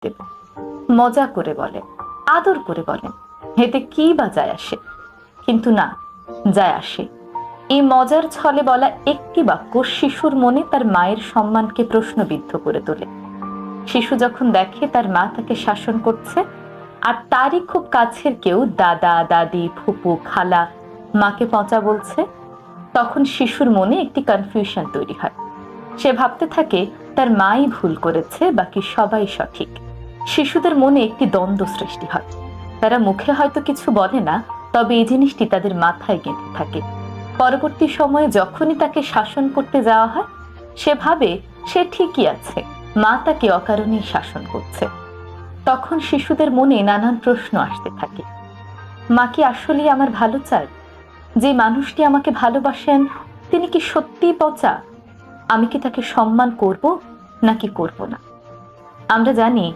দেব। মজা করে বলেন, আদর করে বলেন, এতে কি বা যায় আসে? কিন্তু না, যায় আসে। এই মজার ছলে বলা একটি বাক্য শিশুর মনে তার মায়ের সম্মানকে প্রশ্নবিদ্ধ করে তোলে। শিশু যখন দেখে তার মা তাকে শাসন করছে, আর তারই খুব কাছের কেউ দাদা দাদি ফুপু খালা মাকে পচা বলছে, তখন শিশুর মনে একটি কনফিউশন তৈরি হয়। সে ভাবতে থাকে তার মাই ভুল করেছে, বাকি সবাই সঠিক। শিশুদের মনে একটি দ্বন্দ্ব সৃষ্টি হয়। তারা মুখে হয়তো কিছু বলে না, তবে এই জিনিসটি তাদের মাথায় গেঁথে থাকে। পরবর্তী সময়ে যখনই তাকে শাসন করতে যাওয়া হয়, সে ভাবে সে ঠিকই আছে, মা তাকে অকারণেই শাসন করছে। তখন শিশুদের মনে নানান প্রশ্ন আসতে থাকে। মা কি আসলেই আমার ভালো চায়? যে মানুষটি আমাকে ভালোবাসেন, তিনি কি সত্যিই পচা? আমি কি তাকে সম্মান করব নাকি করব না? আমরা জানি